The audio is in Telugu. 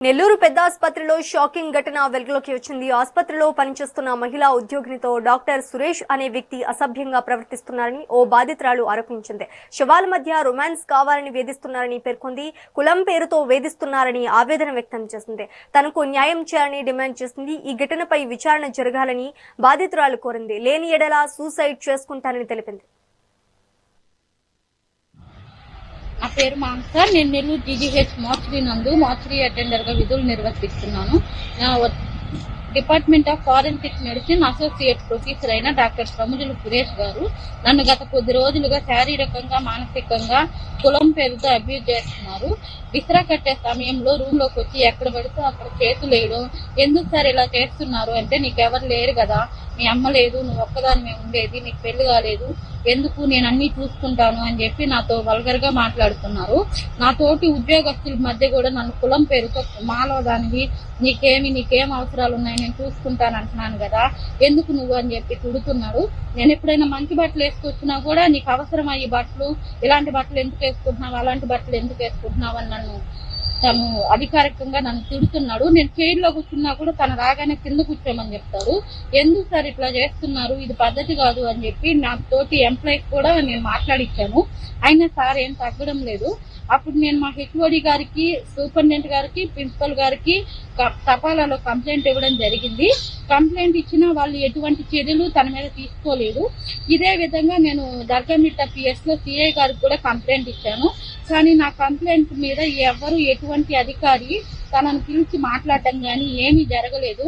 నెల్లూరు పెద్ద ఆసుపత్రిలో షాకింగ్ ఘటన వెలుగులోకి వచ్చింది. ఆసుపత్రిలో పనిచేస్తున్న మహిళా ఉద్యోగినితో డాక్టర్ సురేష్ అనే వ్యక్తి అసభ్యంగా ప్రవర్తిస్తున్నారని ఓ బాధితురాలు ఆరోపించింది. శవాల మధ్య రొమాన్స్ కావాలని వేధిస్తున్నారని పేర్కొంది. కులం పేరుతో వేధిస్తున్నారని ఆవేదన వ్యక్తం చేసింది. తనకు న్యాయం చేయాలని డిమాండ్ చేసింది. ఈ ఘటనపై విచారణ జరగాలని బాధితురాలు కోరింది. లేని ఎడల సూసైడ్ చేసుకుంటానని తెలిపింది. నా పేరు మాంస. నేను నెల్లూరు జీజీహెచ్ మార్చురీ అటెండర్ గా విధులు నిర్వర్తిస్తున్నాను. Department of forensic medicine associate professor అయిన డాక్టర్ ప్రముజులు సురేష్ గారు నన్ను గత కొద్ది రోజులుగా శారీరకంగా మానసికంగా కులం పేరుతో అబ్యూజ్ చేస్తున్నారు. విసిరా కట్టే సమయంలో రూమ్ లోకి వచ్చి ఎక్కడ పడితే అక్కడ చేతులు వేయడం. ఎందుకు సార్ ఇలా చేస్తున్నారు అంటే, నీకెవరు లేరు కదా, మీ అమ్మ లేదు, నువ్వు ఒక్కదానిమే ఉండేది, నీకు పెళ్లి కాలేదు, ఎందుకు నేను అన్ని చూసుకుంటాను అని చెప్పి నాతో వల్గర్ గా మాట్లాడుతున్నారు. నా తోటి ఉద్యోగస్తుల మధ్య కూడా నన్ను కులం పేరుతో మాలవదానివి, నీకేం అవసరాలు ఉన్నాయి, నేను చూసుకుంటాను అంటున్నాను కదా, ఎందుకు నువ్వు అని చెప్పి తిడుతున్నాడు. నేను ఎప్పుడైనా మంచి బట్టలు వేసుకొచ్చినా కూడా నీకు అవసరమా ఈ బట్టలు, ఇలాంటి బట్టలు ఎందుకు వేసుకుంటున్నావు, అలాంటి బట్టలు ఎందుకు వేసుకుంటున్నావు అని తను అధికారికంగా నన్ను తిడుతున్నాడు. నేను చైర్లో కూర్చున్నా కూడా తను రాగానే కింద కూర్చోమని చెప్తాడు. ఎందుకు సార్ ఇట్లా చేస్తున్నారు, ఇది పద్ధతి కాదు అని చెప్పి నా తోటి ఎంప్లాయీస్ కూడా నేను మాట్లాడిచ్చాను. అయినా సార్ ఏం తగ్గడం లేదు. అప్పుడు నేను మా హెచ్ఓడి గారికి, సూపరింటెండెంట్ గారికి, ప్రిన్సిపల్ గారికి తపాలాలో కంప్లైంట్ ఇవ్వడం జరిగింది. కంప్లైంట్ ఇచ్చినా వాళ్ళు ఎటువంటి చర్యలు తన మీద తీసుకోలేదు. ఇదే విధంగా నేను దర్గామిట్ట PS లో సిఐ గారికి కూడా కంప్లైంట్ ఇచ్చాను. కానీ నా కంప్లైంట్ మీద ఎటువంటి అధికారి తనను పిలిచి మాట్లాడటం కానీ ఏమీ జరగలేదు.